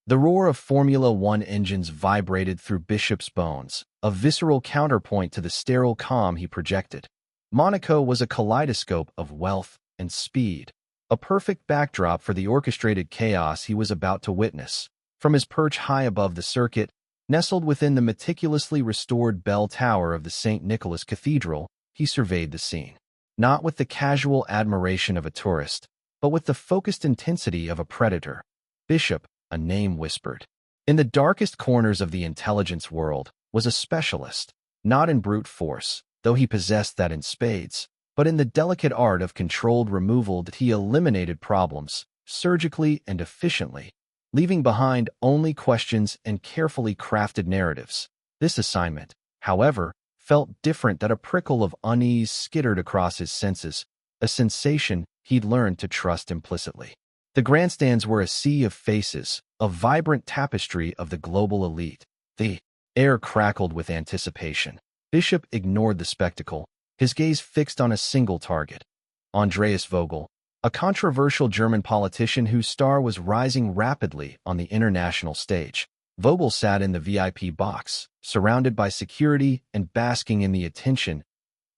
The roar of Formula One engines vibrated through Bishop's bones, a visceral counterpoint to the sterile calm he projected. Monaco was a kaleidoscope of wealth and speed, a perfect backdrop for the orchestrated chaos he was about to witness. From his perch high above the circuit, nestled within the meticulously restored bell tower of the St. Nicholas Cathedral, he surveyed the scene. Not with the casual admiration of a tourist, but with the focused intensity of a predator. Bishop, a name whispered, in the darkest corners of the intelligence world, was a specialist, not in brute force, though he possessed that in spades, but in the delicate art of controlled removal that he eliminated problems, surgically and efficiently, leaving behind only questions and carefully crafted narratives. This assignment, however, felt different that a prickle of unease skittered across his senses, a sensation he'd learned to trust implicitly. The grandstands were a sea of faces, a vibrant tapestry of the global elite. The air crackled with anticipation. Bishop ignored the spectacle, his gaze fixed on a single target. Andreas Vogel, a controversial German politician whose star was rising rapidly on the international stage. Vogel sat in the VIP box, surrounded by security and basking in the attention.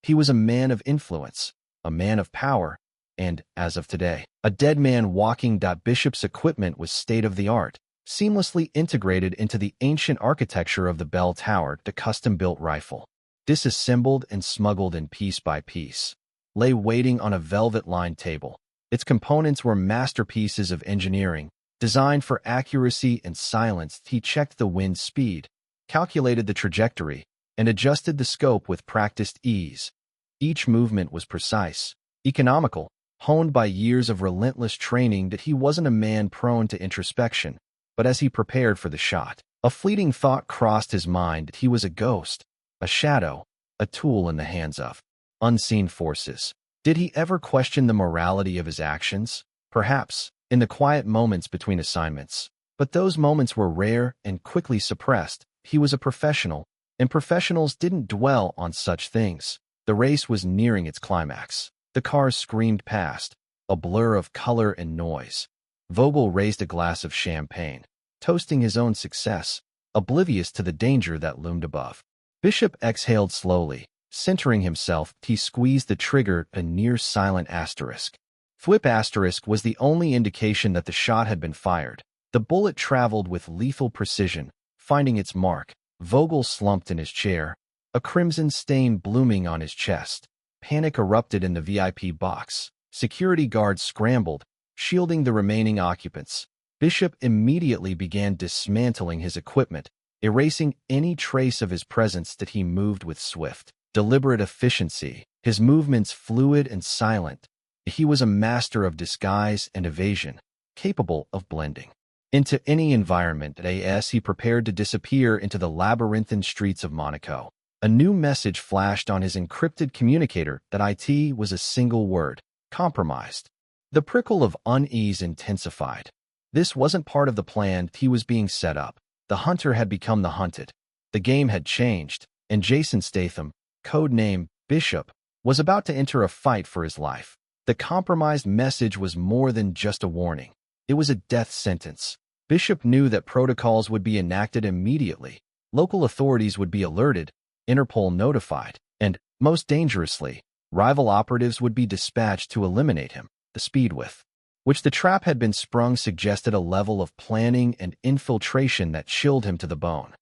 He was a man of influence, a man of power, and, as of today, a dead man walking. Bishop's equipment was state-of-the-art, seamlessly integrated into the ancient architecture of the bell tower. The custom-built rifle, disassembled and smuggled in piece by piece, lay waiting on a velvet-lined table. Its components were masterpieces of engineering, designed for accuracy and silence. He checked the wind speed, calculated the trajectory, and adjusted the scope with practiced ease. Each movement was precise, economical, honed by years of relentless training. That he wasn't a man prone to introspection, but as he prepared for the shot, a fleeting thought crossed his mind that he was a ghost, a shadow, a tool in the hands of unseen forces. Did he ever question the morality of his actions? Perhaps, in the quiet moments between assignments. But those moments were rare and quickly suppressed. He was a professional, and professionals didn't dwell on such things. The race was nearing its climax. The cars screamed past, a blur of color and noise. Vogel raised a glass of champagne, toasting his own success, oblivious to the danger that loomed above. Bishop exhaled slowly, centering himself. He squeezed the trigger, a near-silent asterisk. Flip asterisk was the only indication that the shot had been fired. The bullet traveled with lethal precision, finding its mark. Vogel slumped in his chair, a crimson stain blooming on his chest. Panic erupted in the VIP box. Security guards scrambled, shielding the remaining occupants. Bishop immediately began dismantling his equipment, erasing any trace of his presence. That he moved with swift, deliberate efficiency, his movements fluid and silent. He was a master of disguise and evasion, capable of blending into any environment. As he prepared to disappear into the labyrinthine streets of Monaco, a new message flashed on his encrypted communicator. That it was a single word: compromised. The prickle of unease intensified. This wasn't part of the plan. He was being set up. The hunter had become the hunted. The game had changed, and Jason Statham, code-name Bishop, was about to enter a fight for his life. The compromised message was more than just a warning. It was a death sentence. Bishop knew that protocols would be enacted immediately. Local authorities would be alerted, Interpol notified, and, most dangerously, rival operatives would be dispatched to eliminate him. The speed with which the trap had been sprung suggested a level of planning and infiltration that chilled him to the bone.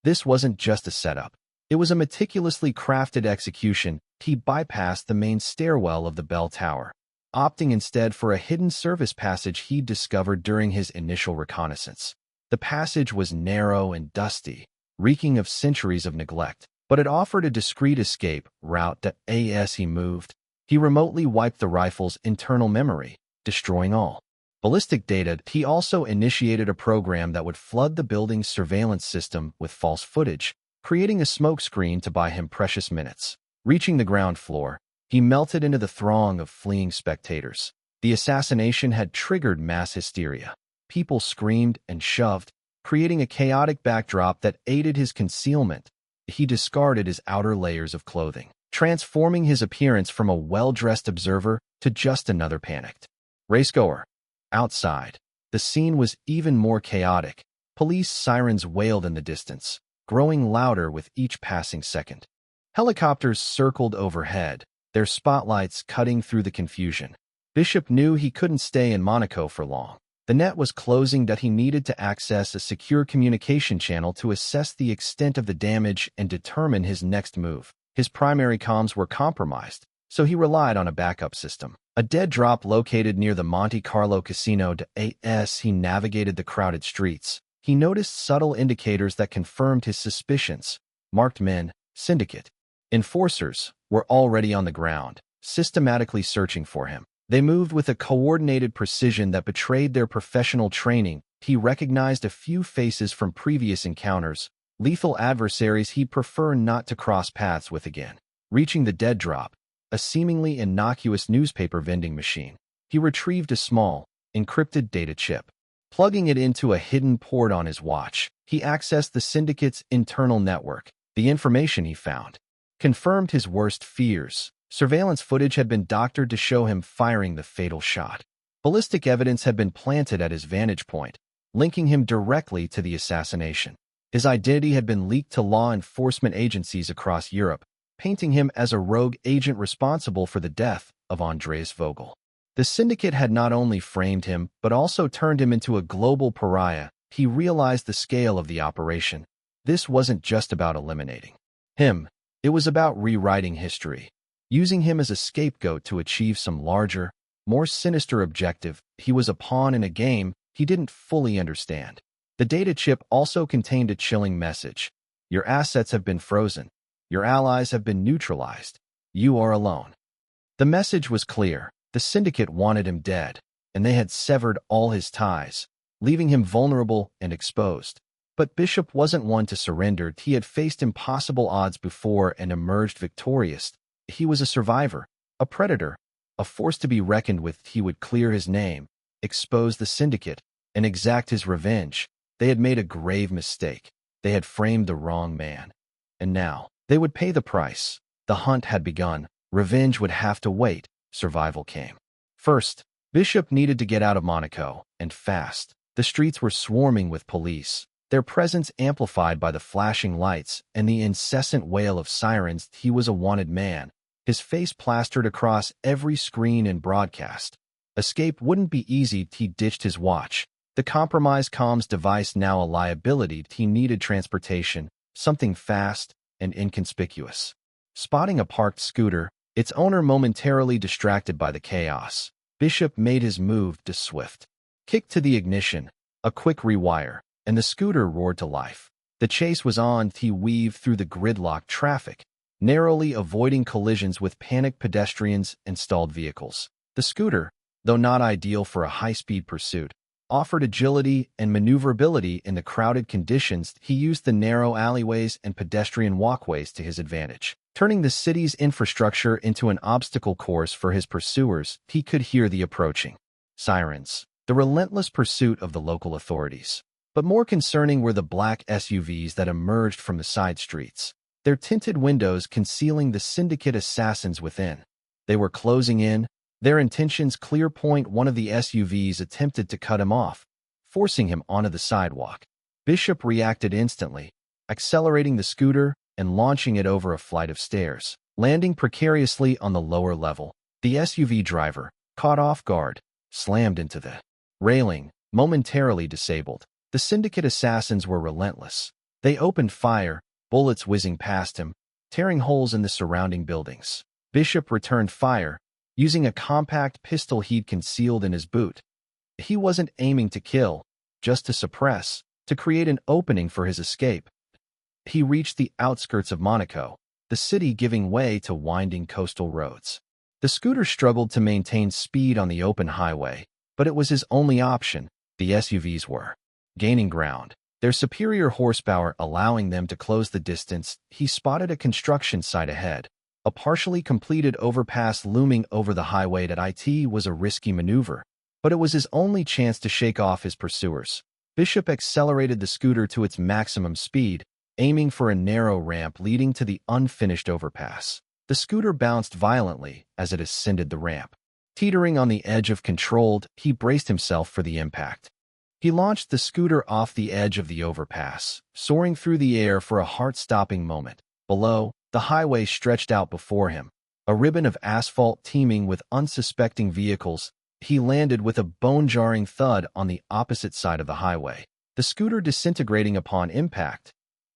This wasn't just a setup. It was a meticulously crafted execution. He bypassed the main stairwell of the bell tower, opting instead for a hidden service passage he'd discovered during his initial reconnaissance. The passage was narrow and dusty, reeking of centuries of neglect, but it offered a discreet escape route. That as he moved, he remotely wiped the rifle's internal memory, destroying all ballistic data. He also initiated a program that would flood the building's surveillance system with false footage, creating a smokescreen to buy him precious minutes. Reaching the ground floor, he melted into the throng of fleeing spectators. The assassination had triggered mass hysteria. People screamed and shoved, creating a chaotic backdrop that aided his concealment. He discarded his outer layers of clothing, transforming his appearance from a well-dressed observer to just another panicked racegoer. Outside, the scene was even more chaotic. Police sirens wailed in the distance, growing louder with each passing second. Helicopters circled overhead, their spotlights cutting through the confusion. Bishop knew he couldn't stay in Monaco for long. The net was closing that he needed to access a secure communication channel to assess the extent of the damage and determine his next move. His primary comms were compromised, so he relied on a backup system. A dead drop located near the Monte Carlo Casino as he navigated the crowded streets. He noticed subtle indicators that confirmed his suspicions. Marked men, Syndicate enforcers, were already on the ground, systematically searching for him. They moved with a coordinated precision that betrayed their professional training. He recognized a few faces from previous encounters, lethal adversaries he'd prefer not to cross paths with again. Reaching the dead drop, a seemingly innocuous newspaper vending machine, he retrieved a small, encrypted data chip. Plugging it into a hidden port on his watch, he accessed the Syndicate's internal network. The information he found confirmed his worst fears. Surveillance footage had been doctored to show him firing the fatal shot. Ballistic evidence had been planted at his vantage point, linking him directly to the assassination. His identity had been leaked to law enforcement agencies across Europe, painting him as a rogue agent responsible for the death of Andreas Vogel. The Syndicate had not only framed him, but also turned him into a global pariah. He realized the scale of the operation. This wasn't just about eliminating him. It was about rewriting history. Using him as a scapegoat to achieve some larger, more sinister objective. He was a pawn in a game he didn't fully understand. The data chip also contained a chilling message. Your assets have been frozen. Your allies have been neutralized. You are alone. The message was clear. The Syndicate wanted him dead, and they had severed all his ties, leaving him vulnerable and exposed. But Bishop wasn't one to surrender. He had faced impossible odds before and emerged victorious. He was a survivor, a predator, a force to be reckoned with. He would clear his name, expose the Syndicate, and exact his revenge. They had made a grave mistake. They had framed the wrong man. And now, they would pay the price. The hunt had begun. Revenge would have to wait. Survival came. First, Bishop needed to get out of Monaco, and fast. The streets were swarming with police, their presence amplified by the flashing lights and the incessant wail of sirens. He was a wanted man, his face plastered across every screen and broadcast. Escape wouldn't be easy. He ditched his watch, the compromised comms device now a liability. He needed transportation, something fast and inconspicuous. Spotting a parked scooter, its owner momentarily distracted by the chaos, Bishop made his move to swift. Kick to the ignition, a quick rewire, and the scooter roared to life. The chase was on. He weaved through the gridlocked traffic, narrowly avoiding collisions with panicked pedestrians and stalled vehicles. The scooter, though not ideal for a high-speed pursuit, offered agility and maneuverability in the crowded conditions. He used the narrow alleyways and pedestrian walkways to his advantage, turning the city's infrastructure into an obstacle course for his pursuers. He could hear the approaching sirens, the relentless pursuit of the local authorities. But more concerning were the black SUVs that emerged from the side streets, their tinted windows concealing the Syndicate assassins within. They were closing in, their intentions clear. One of the SUVs attempted to cut him off, forcing him onto the sidewalk. Bishop reacted instantly, accelerating the scooter and launching it over a flight of stairs, landing precariously on the lower level. The SUV driver, caught off guard, slammed into the railing, momentarily disabled. The Syndicate assassins were relentless. They opened fire, bullets whizzing past him, tearing holes in the surrounding buildings. Bishop returned fire, using a compact pistol he'd concealed in his boot. He wasn't aiming to kill, just to suppress, to create an opening for his escape. He reached the outskirts of Monaco, the city giving way to winding coastal roads. The scooter struggled to maintain speed on the open highway, but it was his only option. The SUVs were gaining ground, their superior horsepower allowing them to close the distance. He spotted a construction site ahead, a partially completed overpass looming over the highway. That it was a risky maneuver, but it was his only chance to shake off his pursuers. Bishop accelerated the scooter to its maximum speed, aiming for a narrow ramp leading to the unfinished overpass. The scooter bounced violently as it ascended the ramp. Teetering on the edge of control, he braced himself for the impact. He launched the scooter off the edge of the overpass, soaring through the air for a heart-stopping moment. Below, the highway stretched out before him, a ribbon of asphalt teeming with unsuspecting vehicles. He landed with a bone-jarring thud on the opposite side of the highway, the scooter disintegrating upon impact.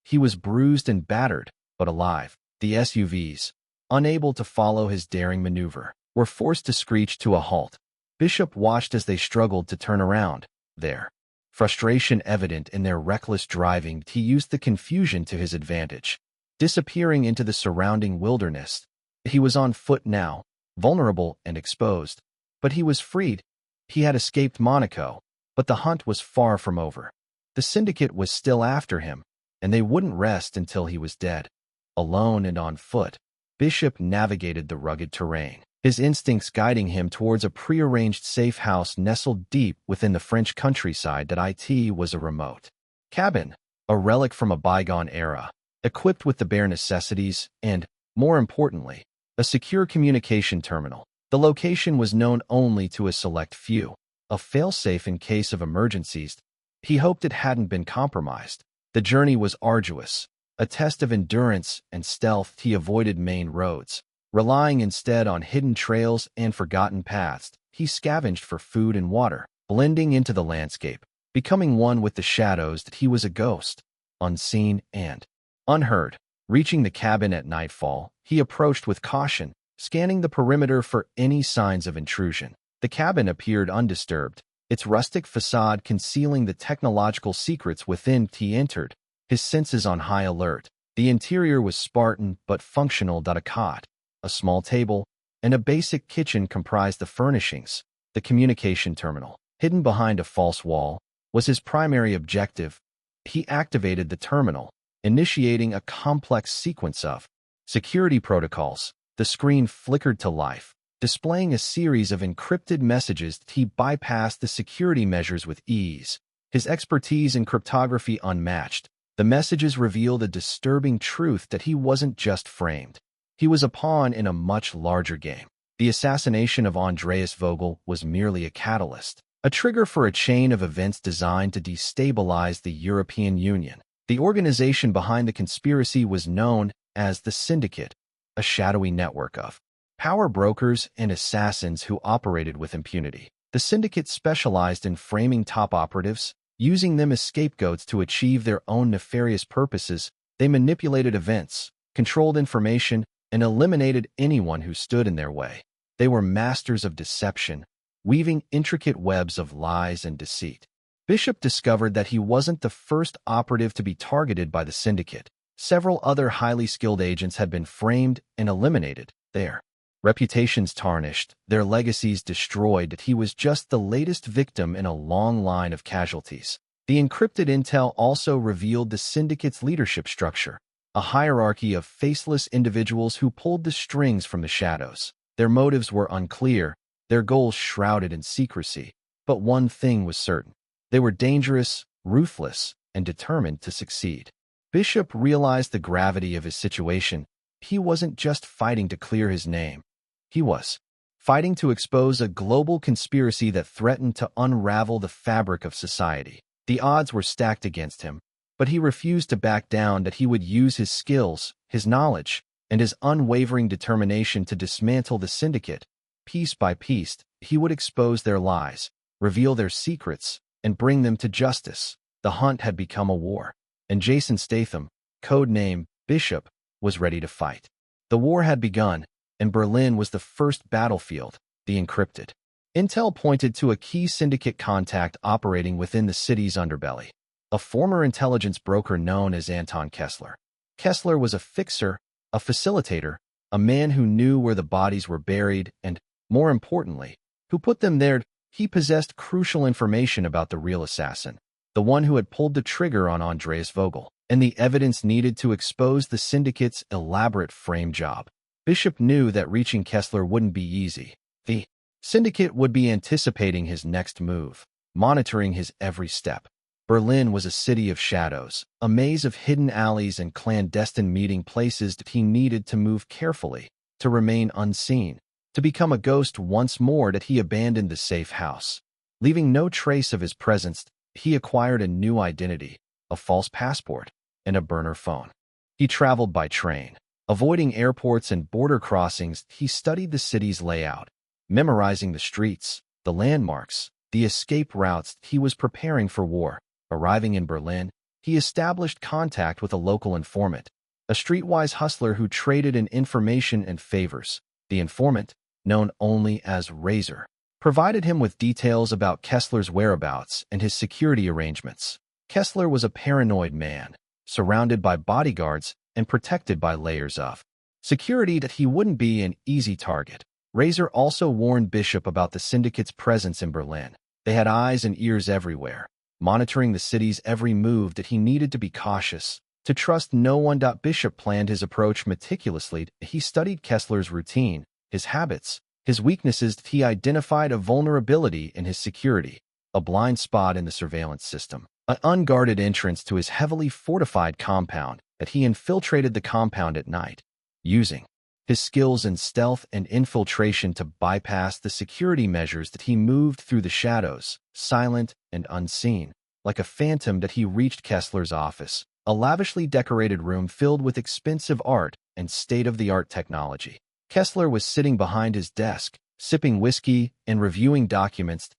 He was bruised and battered, but alive. The SUVs, unable to follow his daring maneuver, were forced to screech to a halt. Bishop watched as they struggled to turn around. Their frustration evident in their reckless driving, he used the confusion to his advantage, disappearing into the surrounding wilderness. He was on foot now, vulnerable and exposed. But he was freed. He had escaped Monaco, but the hunt was far from over. The Syndicate was still after him, and they wouldn't rest until he was dead. Alone and on foot, Bishop navigated the rugged terrain, his instincts guiding him towards a prearranged safe house nestled deep within the French countryside. That it was a remote cabin, a relic from a bygone era, equipped with the bare necessities and, more importantly, a secure communication terminal. The location was known only to a select few, a failsafe in case of emergencies. He hoped it hadn't been compromised. The journey was arduous, a test of endurance and stealth. He avoided main roads, relying instead on hidden trails and forgotten paths. He scavenged for food and water, blending into the landscape, becoming one with the shadows. That he was a ghost, unseen and unheard. Reaching the cabin at nightfall, he approached with caution, scanning the perimeter for any signs of intrusion. The cabin appeared undisturbed, its rustic facade concealing the technological secrets within. He entered, his senses on high alert. The interior was Spartan but functional. A cot, a small table, and a basic kitchen comprised the furnishings. The communication terminal, hidden behind a false wall, was his primary objective. He activated the terminal, initiating a complex sequence of security protocols. The screen flickered to life, displaying a series of encrypted messages. He bypassed the security measures with ease, his expertise in cryptography unmatched. The messages revealed a disturbing truth: that he wasn't just framed. He was a pawn in a much larger game. The assassination of Andreas Vogel was merely a catalyst, a trigger for a chain of events designed to destabilize the European Union. The organization behind the conspiracy was known as the Syndicate, a shadowy network of power brokers and assassins who operated with impunity. The Syndicate specialized in framing top operatives, using them as scapegoats to achieve their own nefarious purposes. They manipulated events, controlled information, and eliminated anyone who stood in their way. They were masters of deception, weaving intricate webs of lies and deceit. Bishop discovered that he wasn't the first operative to be targeted by the Syndicate. Several other highly skilled agents had been framed and eliminated, their reputations tarnished, their legacies destroyed. That he was just the latest victim in a long line of casualties. The encrypted intel also revealed the Syndicate's leadership structure, a hierarchy of faceless individuals who pulled the strings from the shadows. Their motives were unclear, their goals shrouded in secrecy. But one thing was certain: they were dangerous, ruthless, and determined to succeed. Bishop realized the gravity of his situation. He wasn't just fighting to clear his name. He was fighting to expose a global conspiracy that threatened to unravel the fabric of society. The odds were stacked against him, but he refused to back down. That he would use his skills, his knowledge, and his unwavering determination to dismantle the Syndicate. Piece by piece, he would expose their lies, reveal their secrets, and bring them to justice. The hunt had become a war, and Jason Statham, code-name Bishop, was ready to fight. The war had begun, and Berlin was the first battlefield. The encrypted intel pointed to a key Syndicate contact operating within the city's underbelly, a former intelligence broker known as Anton Kessler. Kessler was a fixer, a facilitator, a man who knew where the bodies were buried and, more importantly, who put them there. He possessed crucial information about the real assassin, the one who had pulled the trigger on Andreas Vogel, and the evidence needed to expose the Syndicate's elaborate frame job. Bishop knew that reaching Kessler wouldn't be easy. The Syndicate would be anticipating his next move, monitoring his every step. Berlin was a city of shadows, a maze of hidden alleys and clandestine meeting places. That he needed to move carefully, to remain unseen, to become a ghost once more. That he abandoned the safe house, leaving no trace of his presence. he acquired a new identity, a false passport, and a burner phone. He traveled by train. Avoiding airports and border crossings, he studied the city's layout, memorizing the streets, the landmarks, the escape routes. He was preparing for war. Arriving in Berlin, he established contact with a local informant, a streetwise hustler who traded in information and favors. The informant, known only as Razor, provided him with details about Kessler's whereabouts and his security arrangements. Kessler was a paranoid man, surrounded by bodyguards and protected by layers of security that he wouldn't be an easy target. Razor also warned Bishop about the Syndicate's presence in Berlin. They had eyes and ears everywhere, monitoring the city's every move. That he needed to be cautious, to trust no one. Bishop planned his approach meticulously. He studied Kessler's routine, his habits, his weaknesses. He identified a vulnerability in his security, a blind spot in the surveillance system, an unguarded entrance to his heavily fortified compound. That he infiltrated the compound at night, using his skills in stealth and infiltration to bypass the security measures. That he moved through the shadows, silent and unseen, like a phantom. That he reached Kessler's office, a lavishly decorated room filled with expensive art and state-of-the-art technology. Kessler was sitting behind his desk, sipping whiskey and reviewing documents.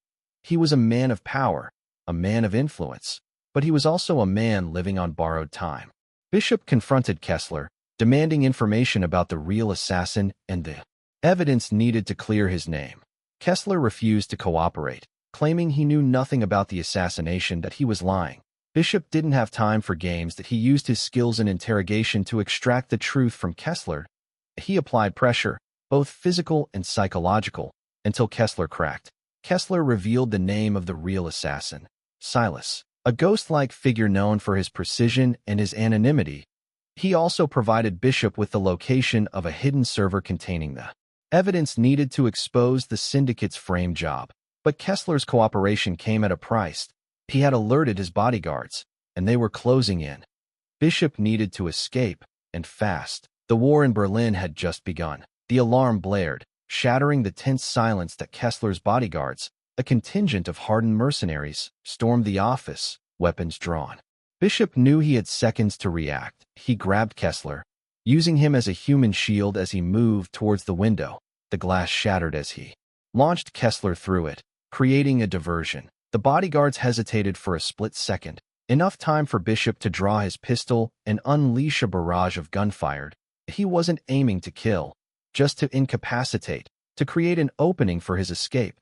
He was a man of power, a man of influence, but he was also a man living on borrowed time. Bishop confronted Kessler, demanding information about the real assassin and the evidence needed to clear his name. Kessler refused to cooperate, claiming he knew nothing about the assassination. That he was lying. Bishop didn't have time for games. That he used his skills in interrogation to extract the truth from Kessler. He applied pressure, both physical and psychological, until Kessler cracked. Kessler revealed the name of the real assassin, Silas, a ghost-like figure known for his precision and his anonymity. He also provided Bishop with the location of a hidden server containing the evidence needed to expose the Syndicate's frame job. But Kessler's cooperation came at a price. He had alerted his bodyguards, and they were closing in. Bishop needed to escape, and fast. The war in Berlin had just begun. The alarm blared, shattering the tense silence. That Kessler's bodyguards, a contingent of hardened mercenaries, stormed the office, weapons drawn. Bishop knew he had seconds to react. He grabbed Kessler, using him as a human shield. As he moved towards the window, the glass shattered as he launched Kessler through it, creating a diversion. The bodyguards hesitated for a split second, enough time for Bishop to draw his pistol and unleash a barrage of gunfire. He wasn't aiming to kill, just to incapacitate, to create an opening for his escape.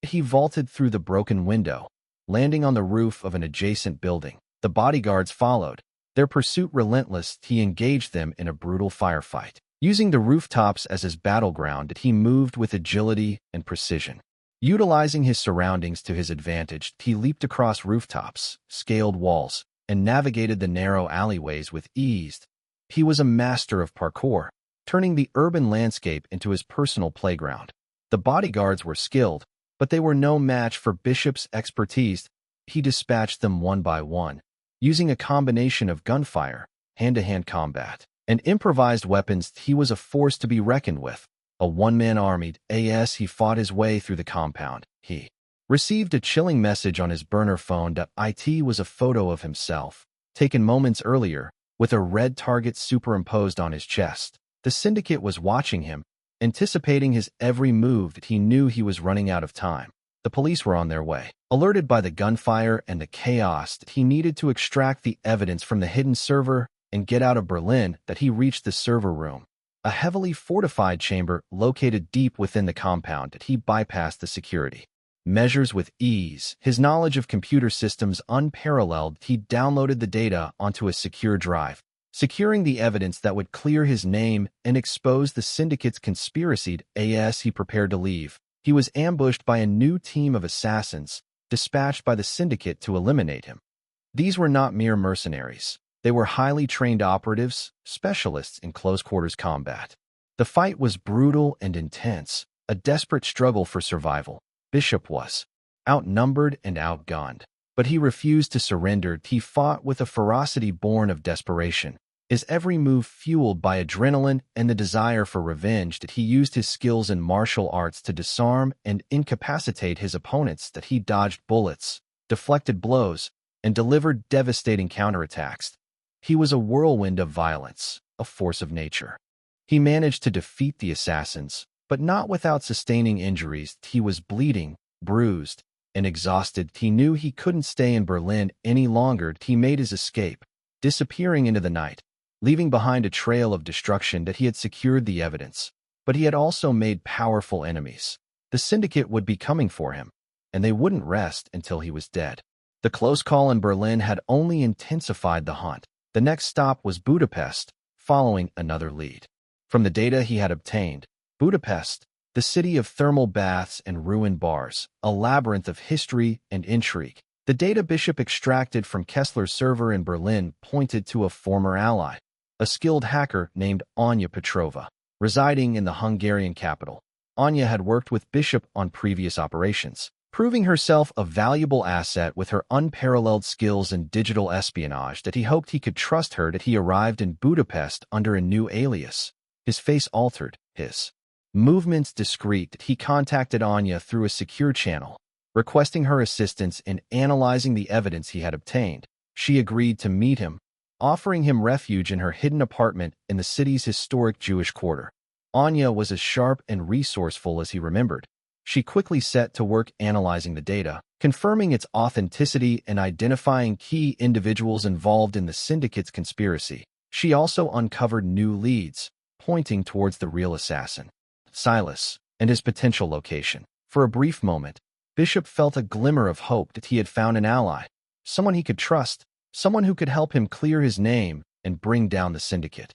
He vaulted through the broken window, landing on the roof of an adjacent building. The bodyguards followed, their pursuit relentless. He engaged them in a brutal firefight. Using the rooftops as his battleground, he moved with agility and precision. Utilizing his surroundings to his advantage, he leaped across rooftops, scaled walls, and navigated the narrow alleyways with ease. He was a master of parkour, turning the urban landscape into his personal playground. The bodyguards were skilled, but they were no match for Bishop's expertise. He dispatched them one by one, using a combination of gunfire, hand-to-hand combat, and improvised weapons. He was a force to be reckoned with. A one-man army. As he fought his way through the compound, he received a chilling message on his burner phone. It was a photo of himself, taken moments earlier, with a red target superimposed on his chest. The Syndicate was watching him, anticipating his every move. That he knew he was running out of time. The police were on their way. Alerted by the gunfire and the chaos, that he needed to extract the evidence from the hidden server and get out of Berlin. That he reached the server room, a heavily fortified chamber located deep within the compound. That he bypassed the security measures with ease. His knowledge of computer systems unparalleled. He downloaded the data onto a secure drive, securing the evidence that would clear his name and expose the Syndicate's conspiracy. As he prepared to leave, he was ambushed by a new team of assassins, dispatched by the Syndicate to eliminate him. These were not mere mercenaries. They were highly trained operatives, specialists in close-quarters combat. The fight was brutal and intense, a desperate struggle for survival. Bishop was outnumbered and outgunned, but he refused to surrender. He fought with a ferocity born of desperation, his every move fueled by adrenaline and the desire for revenge. That he used his skills in martial arts to disarm and incapacitate his opponents. That he dodged bullets, deflected blows, and delivered devastating counterattacks. He was a whirlwind of violence, a force of nature. He managed to defeat the assassins, but not without sustaining injuries. He was bleeding, bruised, and exhausted. He knew he couldn't stay in Berlin any longer. He made his escape, disappearing into the night, leaving behind a trail of destruction. That he had secured the evidence, but he had also made powerful enemies. The Syndicate would be coming for him, and they wouldn't rest until he was dead. The close call in Berlin had only intensified the hunt. The next stop was Budapest, following another lead. From the data he had obtained, Budapest, the city of thermal baths and ruined bars, a labyrinth of history and intrigue. The data Bishop extracted from Kessler's server in Berlin pointed to a former ally, a skilled hacker named Anya Petrova, residing in the Hungarian capital. Anya had worked with Bishop on previous operations, proving herself a valuable asset with her unparalleled skills in digital espionage. That he hoped he could trust her. That he arrived in Budapest under a new alias, his face altered, his movements discreet. He contacted Anya through a secure channel, requesting her assistance in analyzing the evidence he had obtained. She agreed to meet him, offering him refuge in her hidden apartment in the city's historic Jewish quarter. Anya was as sharp and resourceful as he remembered. She quickly set to work analyzing the data, confirming its authenticity and identifying key individuals involved in the Syndicate's conspiracy. She also uncovered new leads, pointing towards the real assassin, Silas, and his potential location. For a brief moment, Bishop felt a glimmer of hope that he had found an ally, someone he could trust, someone who could help him clear his name and bring down the Syndicate.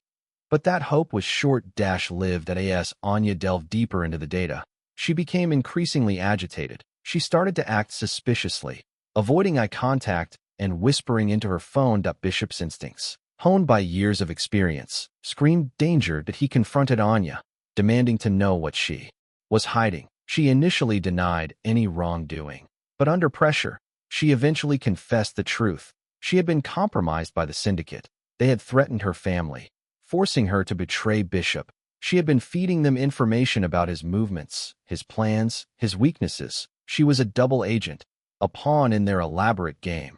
But that hope was short-lived. As Anya delved deeper into the data, she became increasingly agitated. She started to act suspiciously, avoiding eye contact and whispering into her phone. Bishop's instincts, honed by years of experience, screamed danger. That he confronted Anya, demanding to know what she was hiding. She initially denied any wrongdoing, but under pressure, she eventually confessed the truth. She had been compromised by the Syndicate. They had threatened her family, forcing her to betray Bishop. She had been feeding them information about his movements, his plans, his weaknesses. She was a double agent, a pawn in their elaborate game.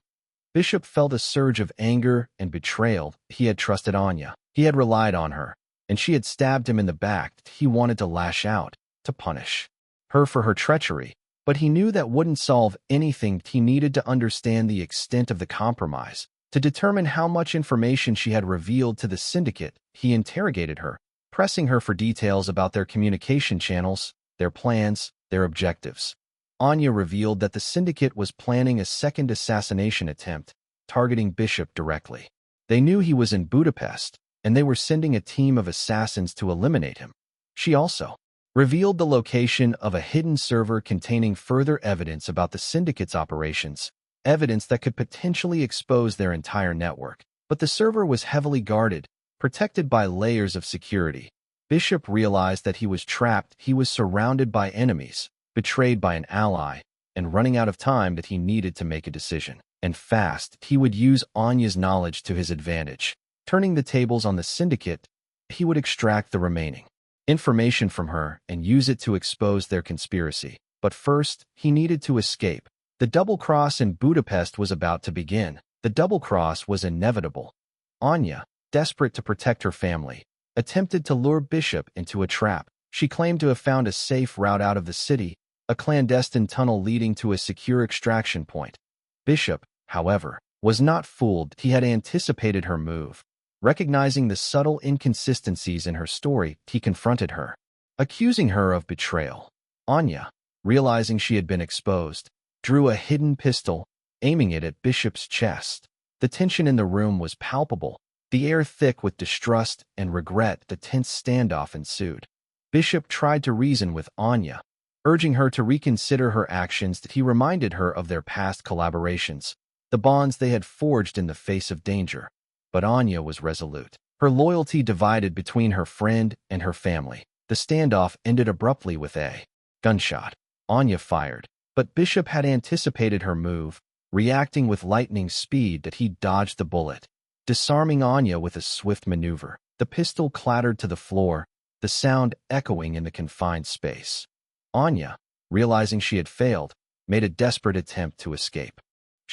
Bishop felt a surge of anger and betrayal. He had trusted Anya. He had relied on her, and she had stabbed him in the back. He wanted to lash out, to punish her for her treachery, but he knew that wouldn't solve anything. He needed to understand the extent of the compromise, to determine how much information she had revealed to the Syndicate. He interrogated her, pressing her for details about their communication channels, their plans, their objectives. Anya revealed that the Syndicate was planning a second assassination attempt, targeting Bishop directly. They knew he was in Budapest, and they were sending a team of assassins to eliminate him. She also revealed the location of a hidden server containing further evidence about the Syndicate's operations, evidence that could potentially expose their entire network. But the server was heavily guarded, protected by layers of security. Bishop realized that he was trapped. He was surrounded by enemies, betrayed by an ally, and running out of time. That he needed to make a decision, and fast. He would use Anya's knowledge to his advantage. Turning the tables on the Syndicate, he would extract the remaining information from her and use it to expose their conspiracy. But first, he needed to escape. The double cross in Budapest was about to begin. The double cross was inevitable. Anya, desperate to protect her family, attempted to lure Bishop into a trap. She claimed to have found a safe route out of the city, a clandestine tunnel leading to a secure extraction point. Bishop, however, was not fooled. He had anticipated her move. Recognizing the subtle inconsistencies in her story, he confronted her, accusing her of betrayal. Anya, realizing she had been exposed, drew a hidden pistol, aiming it at Bishop's chest. The tension in the room was palpable, the air thick with distrust and regret. The tense standoff ensued. Bishop tried to reason with Anya, urging her to reconsider her actions. That he reminded her of their past collaborations, the bonds they had forged in the face of danger. But Anya was resolute. Her loyalty divided between her friend and her family. The standoff ended abruptly with a gunshot. Anya fired, but Bishop had anticipated her move, reacting with lightning speed. That he dodged the bullet, disarming Anya with a swift maneuver. The pistol clattered to the floor, the sound echoing in the confined space. Anya, realizing she had failed, made a desperate attempt to escape.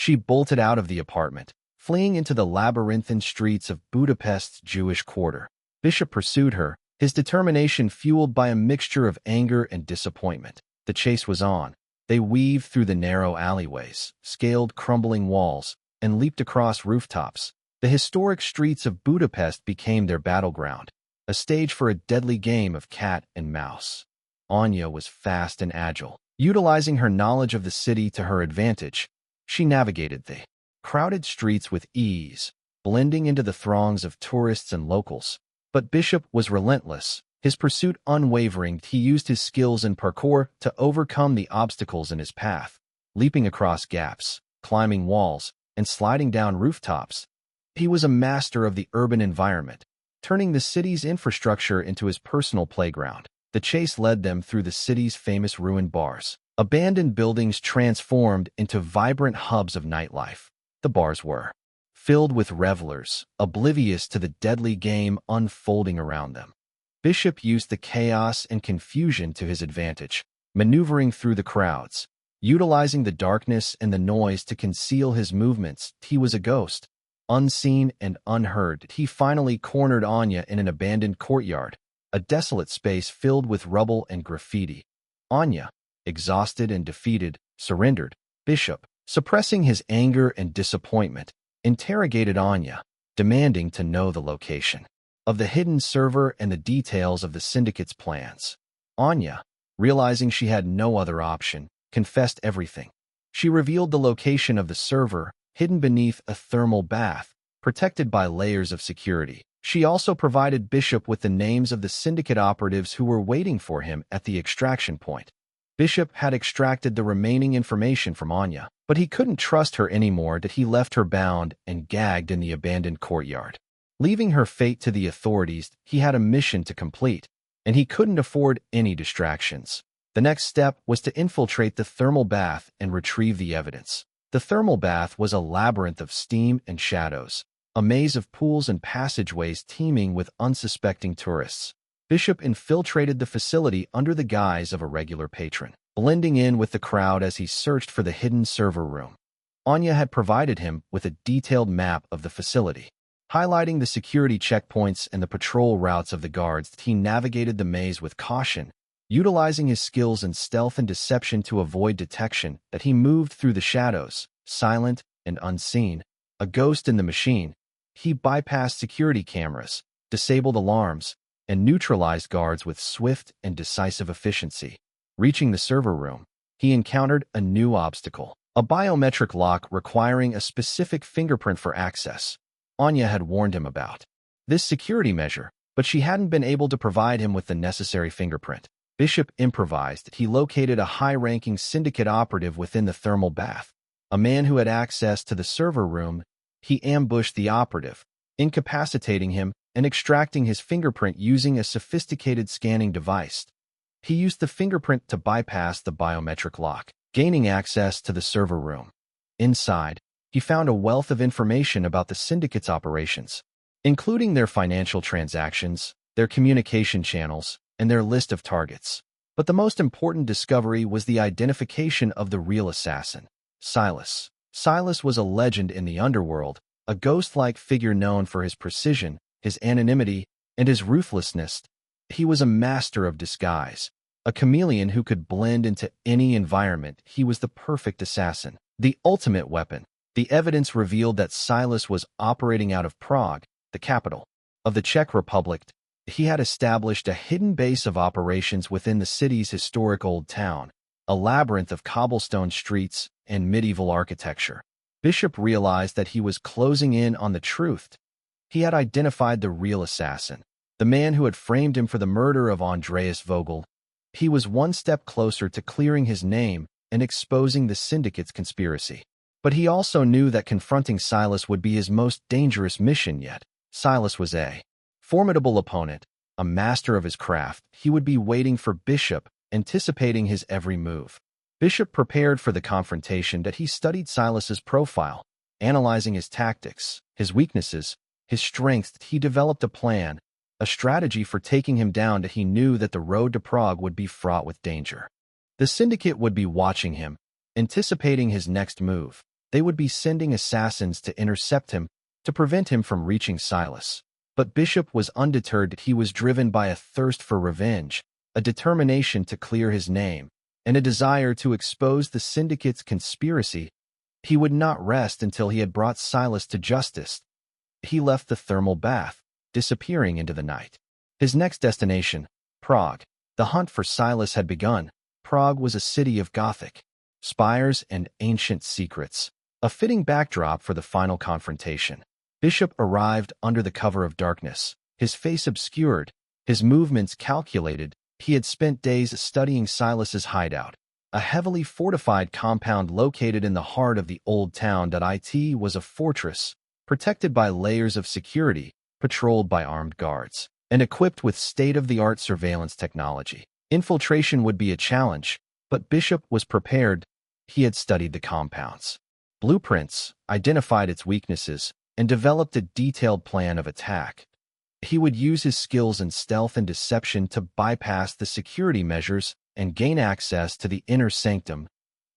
She bolted out of the apartment, fleeing into the labyrinthine streets of Budapest's Jewish quarter. Bishop pursued her, his determination fueled by a mixture of anger and disappointment. The chase was on. They weaved through the narrow alleyways, scaled crumbling walls, and leaped across rooftops. The historic streets of Budapest became their battleground, a stage for a deadly game of cat and mouse. Anya was fast and agile. Utilizing her knowledge of the city to her advantage, she navigated the crowded streets with ease, blending into the throngs of tourists and locals. But Bishop was relentless, his pursuit unwavering. He used his skills in parkour to overcome the obstacles in his path, leaping across gaps, climbing walls, and sliding down rooftops. He was a master of the urban environment, turning the city's infrastructure into his personal playground. The chase led them through the city's famous ruined bars. Abandoned buildings transformed into vibrant hubs of nightlife. The bars were filled with revelers, oblivious to the deadly game unfolding around them. Bishop used the chaos and confusion to his advantage, maneuvering through the crowds. Utilizing the darkness and the noise to conceal his movements, he was a ghost. Unseen and unheard, he finally cornered Anya in an abandoned courtyard, a desolate space filled with rubble and graffiti. Anya, exhausted and defeated, surrendered. Bishop, suppressing his anger and disappointment, interrogated Anya, demanding to know the location of the hidden server and the details of the Syndicate's plans. Anya, realizing she had no other option, confessed everything. She revealed the location of the server, hidden beneath a thermal bath, protected by layers of security. She also provided Bishop with the names of the Syndicate operatives who were waiting for him at the extraction point. Bishop had extracted the remaining information from Anya, but he couldn't trust her anymore. That he left her bound and gagged in the abandoned courtyard. Leaving her fate to the authorities, he had a mission to complete, and he couldn't afford any distractions. The next step was to infiltrate the thermal bath and retrieve the evidence. The thermal bath was a labyrinth of steam and shadows, a maze of pools and passageways teeming with unsuspecting tourists. Bishop infiltrated the facility under the guise of a regular patron, blending in with the crowd as he searched for the hidden server room. Anya had provided him with a detailed map of the facility, highlighting the security checkpoints and the patrol routes of the guards. He navigated the maze with caution, utilizing his skills in stealth and deception to avoid detection. That he moved through the shadows, silent and unseen, a ghost in the machine. He bypassed security cameras, disabled alarms, and neutralized guards with swift and decisive efficiency. Reaching the server room, he encountered a new obstacle, a biometric lock requiring a specific fingerprint for access. Anya had warned him about this security measure, but she hadn't been able to provide him with the necessary fingerprint. Bishop improvised. He located a high-ranking Syndicate operative within the thermal bath, a man who had access to the server room. He ambushed the operative, incapacitating him and extracting his fingerprint using a sophisticated scanning device. He used the fingerprint to bypass the biometric lock, gaining access to the server room. Inside, he found a wealth of information about the Syndicate's operations, including their financial transactions, their communication channels, and their list of targets. But the most important discovery was the identification of the real assassin, Silas. Silas was a legend in the underworld, a ghost-like figure known for his precision, his anonymity, and his ruthlessness. He was a master of disguise, a chameleon who could blend into any environment. He was the perfect assassin, the ultimate weapon. The evidence revealed that Silas was operating out of Prague, the capital of the Czech Republic. He had established a hidden base of operations within the city's historic old town, a labyrinth of cobblestone streets and medieval architecture. Bishop realized that he was closing in on the truth. He had identified the real assassin, the man who had framed him for the murder of Andreas Vogel. He was one step closer to clearing his name and exposing the Syndicate's conspiracy. But he also knew that confronting Silas would be his most dangerous mission yet. Silas was a formidable opponent, a master of his craft. He would be waiting for Bishop, anticipating his every move. Bishop prepared for the confrontation. That he studied Silas's profile, analyzing his tactics, his weaknesses, his strengths. He developed a plan, a strategy for taking him down. That he knew that the road to Prague would be fraught with danger. The Syndicate would be watching him, anticipating his next move. They would be sending assassins to intercept him, to prevent him from reaching Silas. But Bishop was undeterred. He was driven by a thirst for revenge, a determination to clear his name, and a desire to expose the Syndicate's conspiracy. He would not rest until he had brought Silas to justice. He left the thermal bath, disappearing into the night. His next destination, Prague. The hunt for Silas had begun. Prague was a city of Gothic spires and ancient secrets, a fitting backdrop for the final confrontation. Bishop arrived under the cover of darkness, his face obscured, his movements calculated. He had spent days studying Silas's hideout, a heavily fortified compound located in the heart of the old town. It was a fortress, protected by layers of security, patrolled by armed guards, and equipped with state-of-the-art surveillance technology. Infiltration would be a challenge, but Bishop was prepared. He had studied the compound's blueprints, identified its weaknesses, and developed a detailed plan of attack. He would use his skills in stealth and deception to bypass the security measures and gain access to the inner sanctum.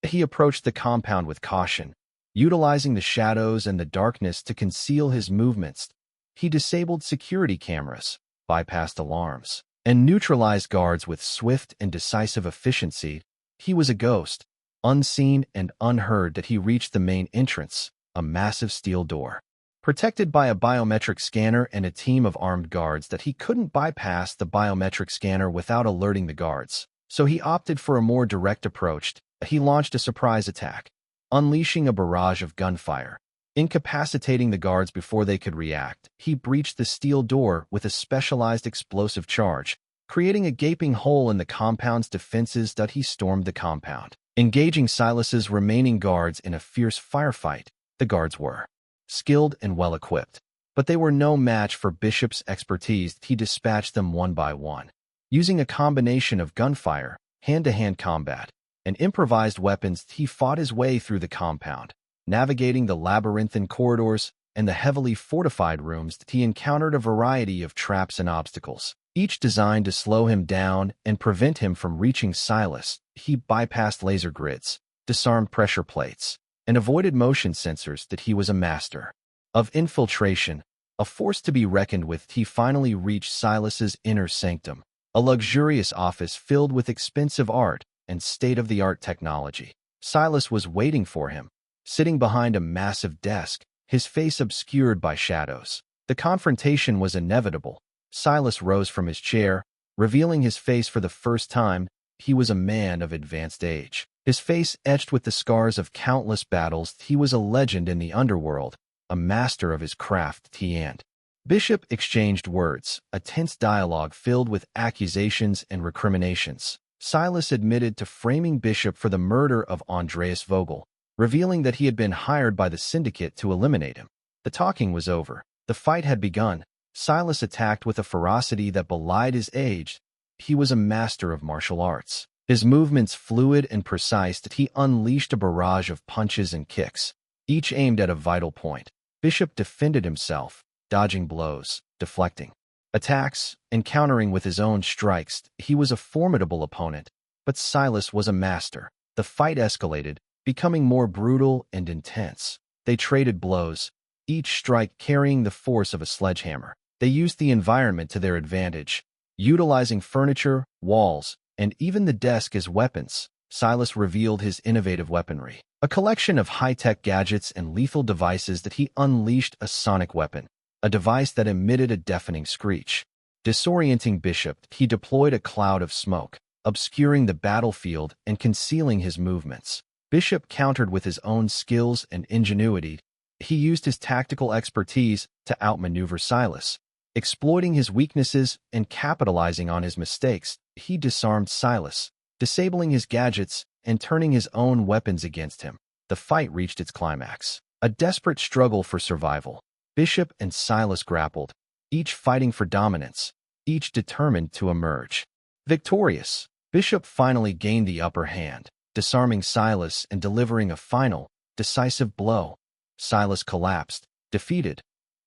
He approached the compound with caution, utilizing the shadows and the darkness to conceal his movements. He disabled security cameras, bypassed alarms, and neutralized guards with swift and decisive efficiency. He was a ghost, unseen and unheard. He reached the main entrance, a massive steel door, protected by a biometric scanner and a team of armed guards. He couldn't bypass the biometric scanner without alerting the guards, so he opted for a more direct approach. He launched a surprise attack, unleashing a barrage of gunfire, incapacitating the guards before they could react. He breached the steel door with a specialized explosive charge, creating a gaping hole in the compound's defenses. He stormed the compound, engaging Silas's remaining guards in a fierce firefight. The guards were skilled and well-equipped, but they were no match for Bishop's expertise. He dispatched them one by one, using a combination of gunfire, hand-to-hand combat, and improvised weapons. He fought his way through the compound, navigating the labyrinthine corridors and the heavily fortified rooms. He encountered a variety of traps and obstacles, each designed to slow him down and prevent him from reaching Silas. He bypassed laser grids, disarmed pressure plates, and avoided motion sensors. He was a master of infiltration, a force to be reckoned with. He finally reached Silas's inner sanctum, a luxurious office filled with expensive art and state-of-the-art technology. Silas was waiting for him, sitting behind a massive desk, his face obscured by shadows. The confrontation was inevitable. Silas rose from his chair, revealing his face for the first time. He was a man of advanced age, his face etched with the scars of countless battles. He was a legend in the underworld, a master of his craft. And Bishop exchanged words, a tense dialogue filled with accusations and recriminations. Silas admitted to framing Bishop for the murder of Andreas Vogel, revealing that he had been hired by the Syndicate to eliminate him. The talking was over. The fight had begun. Silas attacked with a ferocity that belied his age. He was a master of martial arts, his movements fluid and precise. He unleashed a barrage of punches and kicks, each aimed at a vital point. Bishop defended himself, dodging blows, deflecting attacks, and countering with his own strikes. He was a formidable opponent, but Silas was a master. The fight escalated, becoming more brutal and intense. They traded blows, each strike carrying the force of a sledgehammer. They used the environment to their advantage, utilizing furniture, walls, and even the desk as weapons. Silas revealed his innovative weaponry, a collection of high-tech gadgets and lethal devices. He unleashed a sonic weapon, a device that emitted a deafening screech. Disorienting Bishop, he deployed a cloud of smoke, obscuring the battlefield and concealing his movements. Bishop countered with his own skills and ingenuity. He used his tactical expertise to outmaneuver Silas, exploiting his weaknesses and capitalizing on his mistakes. He disarmed Silas, disabling his gadgets and turning his own weapons against him. The fight reached its climax, a desperate struggle for survival. Bishop and Silas grappled, each fighting for dominance, each determined to emerge victorious. Bishop finally gained the upper hand, disarming Silas and delivering a final, decisive blow. Silas collapsed, defeated.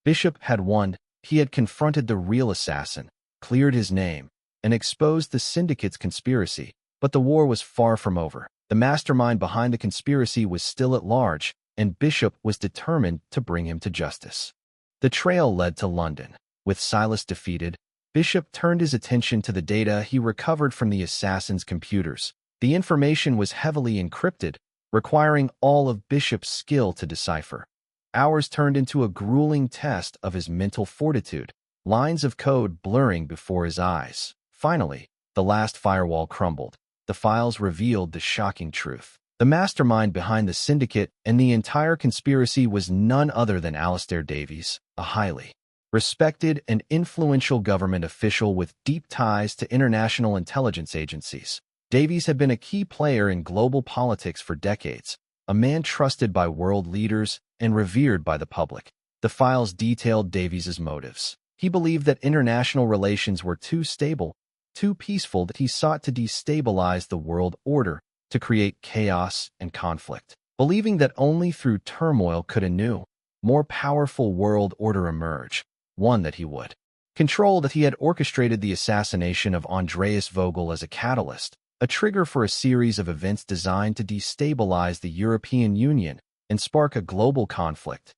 Bishop had won. He had confronted the real assassin, cleared his name, and exposed the Syndicate's conspiracy. But the war was far from over. The mastermind behind the conspiracy was still at large. and Bishop was determined to bring him to justice. The trail led to London. With Silas defeated, Bishop turned his attention to the data he recovered from the assassin's computers. The information was heavily encrypted, requiring all of Bishop's skill to decipher. Hours turned into a grueling test of his mental fortitude, lines of code blurring before his eyes. Finally, the last firewall crumbled. The files revealed the shocking truth. The mastermind behind the Syndicate and the entire conspiracy was none other than Alastair Davies, a highly respected and influential government official with deep ties to international intelligence agencies. Davies had been a key player in global politics for decades, a man trusted by world leaders and revered by the public. The files detailed Davies's motives. He believed that international relations were too stable, too peaceful, that he sought to destabilize the world order, to create chaos and conflict. Believing that only through turmoil could a new, more powerful world order emerge, one that he would control. That he had orchestrated the assassination of Andreas Vogel as a catalyst, a trigger for a series of events designed to destabilize the European Union and spark a global conflict.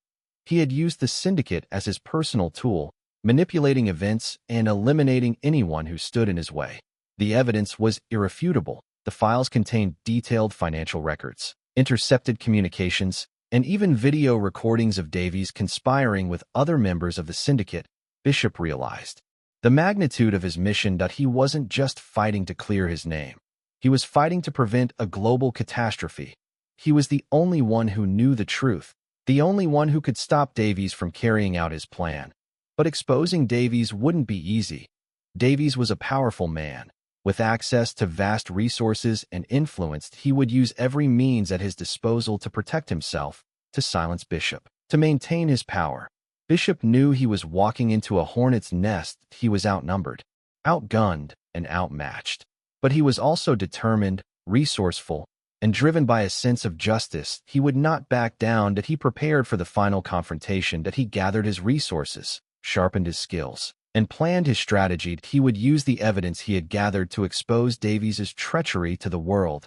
He had used the Syndicate as his personal tool, manipulating events and eliminating anyone who stood in his way. The evidence was irrefutable. The files contained detailed financial records, intercepted communications, and even video recordings of Davies conspiring with other members of the Syndicate. Bishop realized the magnitude of his mission, that he wasn't just fighting to clear his name. He was fighting to prevent a global catastrophe. He was the only one who knew the truth, the only one who could stop Davies from carrying out his plan. But exposing Davies wouldn't be easy. Davies was a powerful man. With access to vast resources and influence, he would use every means at his disposal to protect himself, to silence Bishop, to maintain his power. Bishop knew he was walking into a hornet's nest. He was outnumbered, outgunned, and outmatched. But he was also determined, resourceful, and driven by a sense of justice. He would not back down. That he prepared for the final confrontation. That he gathered his resources, sharpened his skills, and planned his strategy. He would use the evidence he had gathered to expose Davies's treachery to the world.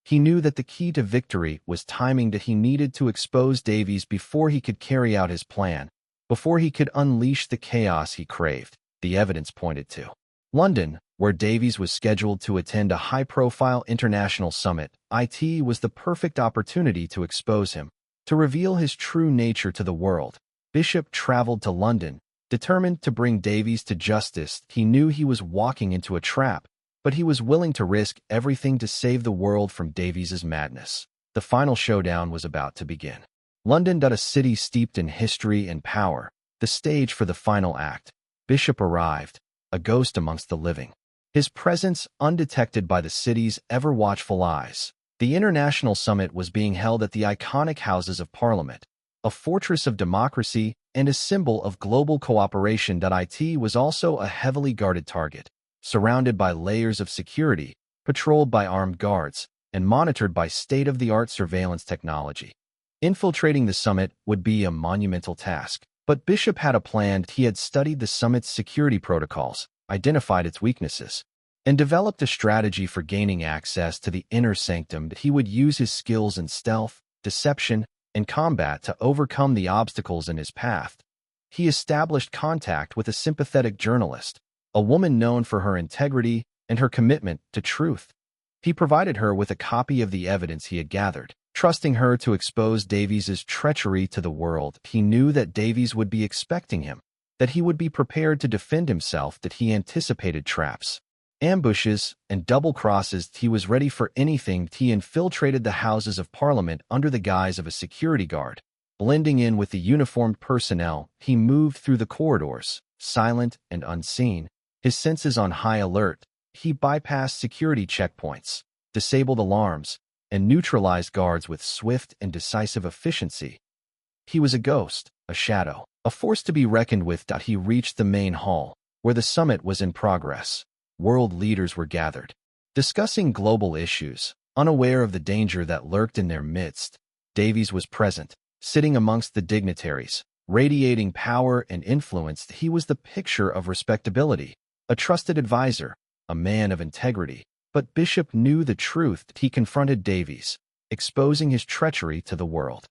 He knew that the key to victory was timing. That he needed to expose Davies before he could carry out his plan, before he could unleash the chaos he craved. The evidence pointed to London, where Davies was scheduled to attend a high-profile international summit. It was the perfect opportunity to expose him, to reveal his true nature to the world. Bishop traveled to London, determined to bring Davies to justice. He knew he was walking into a trap, but he was willing to risk everything to save the world from Davies's madness. The final showdown was about to begin. London, a city steeped in history and power, the stage for the final act. Bishop arrived, a ghost amongst the living, his presence undetected by the city's ever-watchful eyes. The international summit was being held at the iconic Houses of Parliament, a fortress of democracy and a symbol of global cooperation. It was also a heavily guarded target, surrounded by layers of security, patrolled by armed guards, and monitored by state-of-the-art surveillance technology. Infiltrating the summit would be a monumental task, but Bishop had a plan. He had studied the summit's security protocols, identified its weaknesses, and developed a strategy for gaining access to the inner sanctum. That he would use his skills in stealth, deception, and combat to overcome the obstacles in his path. He established contact with a sympathetic journalist, a woman known for her integrity and her commitment to truth. He provided her with a copy of the evidence he had gathered, trusting her to expose Davies's treachery to the world. He knew that Davies would be expecting him, that he would be prepared to defend himself. That he anticipated traps, ambushes, and double crosses. He was ready for anything. He infiltrated the Houses of Parliament under the guise of a security guard. Blending in with the uniformed personnel, he moved through the corridors, silent and unseen, his senses on high alert. He bypassed security checkpoints, disabled alarms, and neutralized guards with swift and decisive efficiency. He was a ghost, a shadow, a force to be reckoned with. He reached the main hall, where the summit was in progress. World leaders were gathered, discussing global issues, unaware of the danger that lurked in their midst. Davies was present, sitting amongst the dignitaries, radiating power and influence. He was the picture of respectability, a trusted advisor, a man of integrity. But Bishop knew the truth. He confronted Davies, exposing his treachery to the world.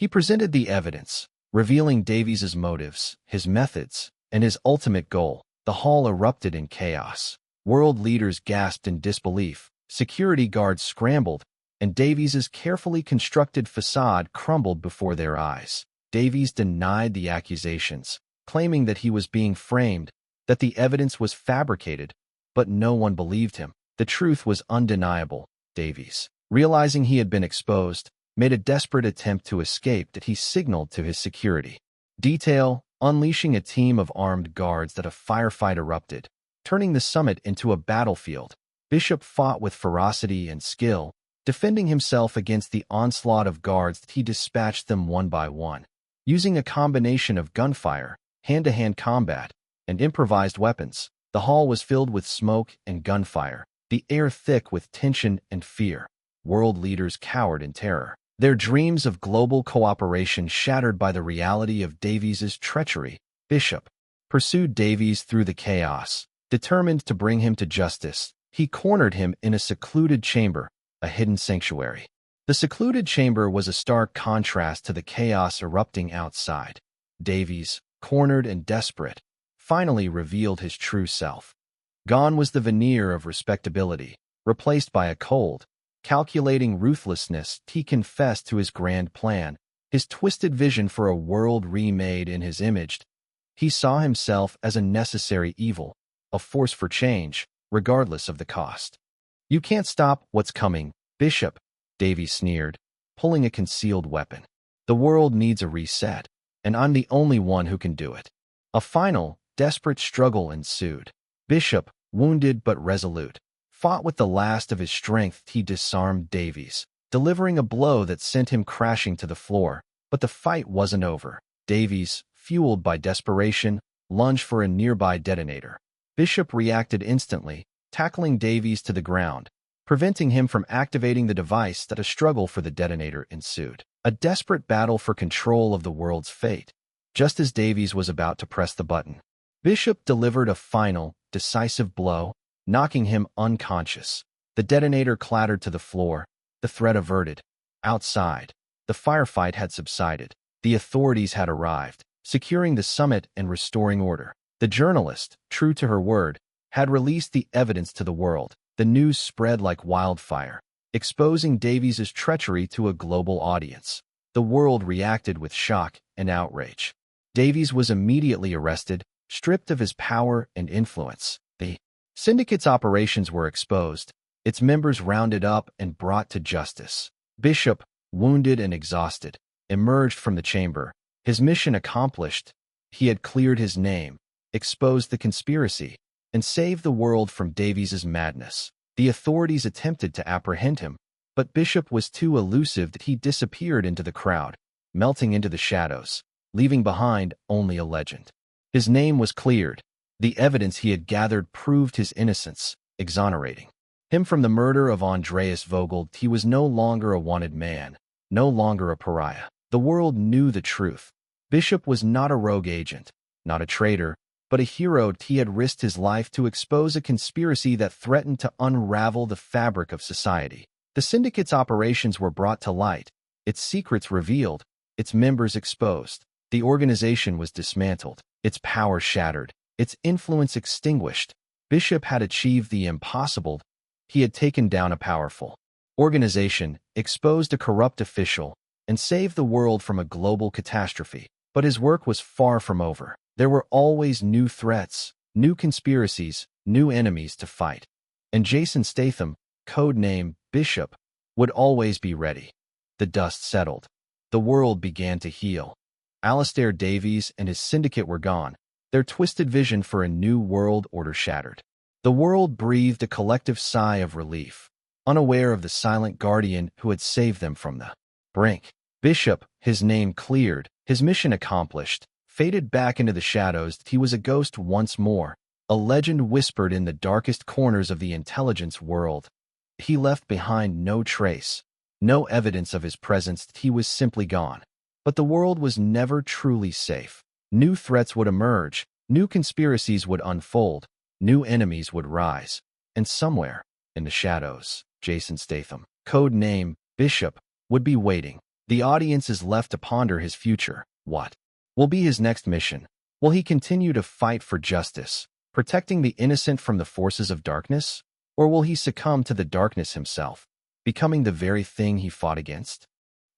He presented the evidence, revealing Davies's motives, his methods, and his ultimate goal. The hall erupted in chaos. World leaders gasped in disbelief, security guards scrambled, and Davies's carefully constructed facade crumbled before their eyes. Davies denied the accusations, claiming that he was being framed, that the evidence was fabricated, but no one believed him. The truth was undeniable. Davies, realizing he had been exposed, made a desperate attempt to escape that he signaled to his security detail, unleashing a team of armed guards that a firefight erupted, turning the summit into a battlefield. Bishop fought with ferocity and skill, defending himself against the onslaught of guards. He dispatched them one by one, using a combination of gunfire, hand-to-hand combat, and improvised weapons. The hall was filled with smoke and gunfire, the air thick with tension and fear. World leaders cowered in terror, their dreams of global cooperation shattered by the reality of Davies's treachery. Bishop pursued Davies through the chaos, determined to bring him to justice. He cornered him in a secluded chamber, a hidden sanctuary. The secluded chamber was a stark contrast to the chaos erupting outside. Davies, cornered and desperate, finally revealed his true self. Gone was the veneer of respectability, replaced by a cold, calculating ruthlessness. He confessed to his grand plan, his twisted vision for a world remade in his image. He saw himself as a necessary evil, a force for change, regardless of the cost. "You can't stop what's coming, Bishop," Davies sneered, pulling a concealed weapon. "The world needs a reset, and I'm the only one who can do it." A final, desperate struggle ensued. Bishop, wounded but resolute, fought with the last of his strength. He disarmed Davies, delivering a blow that sent him crashing to the floor. But the fight wasn't over. Davies, fueled by desperation, lunged for a nearby detonator. Bishop reacted instantly, tackling Davies to the ground, preventing him from activating the device. That a struggle for the detonator ensued. A desperate battle for control of the world's fate. Just as Davies was about to press the button, Bishop delivered a final, decisive blow, knocking him unconscious. The detonator clattered to the floor, the threat averted. Outside, the firefight had subsided. The authorities had arrived, securing the summit and restoring order. The journalist, true to her word, had released the evidence to the world. The news spread like wildfire, exposing Davies's treachery to a global audience. The world reacted with shock and outrage. Davies was immediately arrested, stripped of his power and influence. The Syndicate's operations were exposed, its members rounded up and brought to justice. Bishop, wounded and exhausted, emerged from the chamber. His mission accomplished, he had cleared his name, exposed the conspiracy, and saved the world from Davies's madness. The authorities attempted to apprehend him, but Bishop was too elusive that he disappeared into the crowd, melting into the shadows, leaving behind only a legend. His name was cleared. The evidence he had gathered proved his innocence, exonerating him from the murder of Andreas Vogel. He was no longer a wanted man, no longer a pariah. The world knew the truth. Bishop was not a rogue agent, not a traitor, but a hero. He had risked his life to expose a conspiracy that threatened to unravel the fabric of society. The Syndicate's operations were brought to light, its secrets revealed, its members exposed. The organization was dismantled, its power shattered, its influence extinguished. Bishop had achieved the impossible. He had taken down a powerful organization, exposed a corrupt official, and saved the world from a global catastrophe. But his work was far from over. There were always new threats, new conspiracies, new enemies to fight. And Jason Statham, codename Bishop, would always be ready. The dust settled. The world began to heal. Alistair Davies and his syndicate were gone, their twisted vision for a new world order shattered. The world breathed a collective sigh of relief, unaware of the silent guardian who had saved them from the brink. Bishop, his name cleared, his mission accomplished, faded back into the shadows. He was a ghost once more, a legend whispered in the darkest corners of the intelligence world. He left behind no trace, no evidence of his presence. He was simply gone. But the world was never truly safe. New threats would emerge, new conspiracies would unfold, new enemies would rise. And somewhere, in the shadows, Jason Statham, code name Bishop, would be waiting. The audience is left to ponder his future. What will be his next mission? Will he continue to fight for justice, protecting the innocent from the forces of darkness? Or will he succumb to the darkness himself, becoming the very thing he fought against?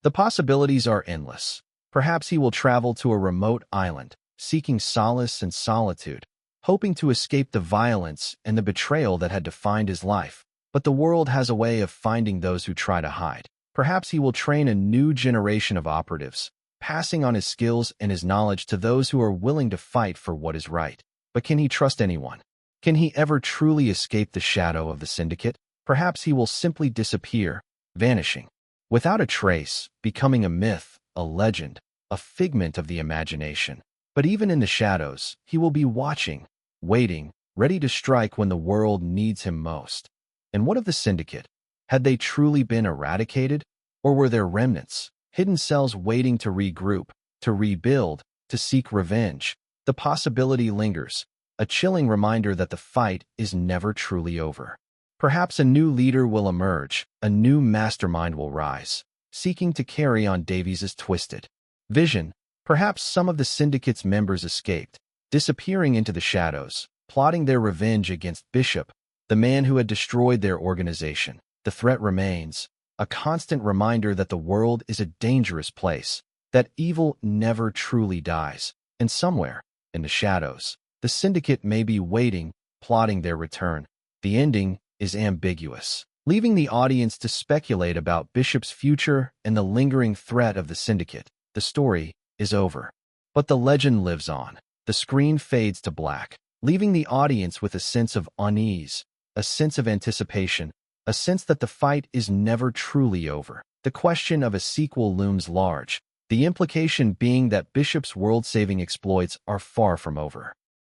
The possibilities are endless. Perhaps he will travel to a remote island, seeking solace and solitude, hoping to escape the violence and the betrayal that had defined his life. But the world has a way of finding those who try to hide. Perhaps he will train a new generation of operatives, passing on his skills and his knowledge to those who are willing to fight for what is right. But can he trust anyone? Can he ever truly escape the shadow of the Syndicate? Perhaps he will simply disappear, vanishing, without a trace, becoming a myth, a legend, a figment of the imagination. But even in the shadows, he will be watching, waiting, ready to strike when the world needs him most. And what of the Syndicate? Had they truly been eradicated? Or were there remnants, hidden cells waiting to regroup, to rebuild, to seek revenge? The possibility lingers, a chilling reminder that the fight is never truly over. Perhaps a new leader will emerge, a new mastermind will rise, seeking to carry on Davies's twisted vision. Perhaps some of the Syndicate's members escaped, disappearing into the shadows, plotting their revenge against Bishop, the man who had destroyed their organization. The threat remains, a constant reminder that the world is a dangerous place, that evil never truly dies. And somewhere, in the shadows, the Syndicate may be waiting, plotting their return. The ending is ambiguous, leaving the audience to speculate about Bishop's future and the lingering threat of the Syndicate. The story is over, but the legend lives on. The screen fades to black, leaving the audience with a sense of unease, a sense of anticipation, a sense that the fight is never truly over. The question of a sequel looms large, the implication being that Bishop's world-saving exploits are far from over.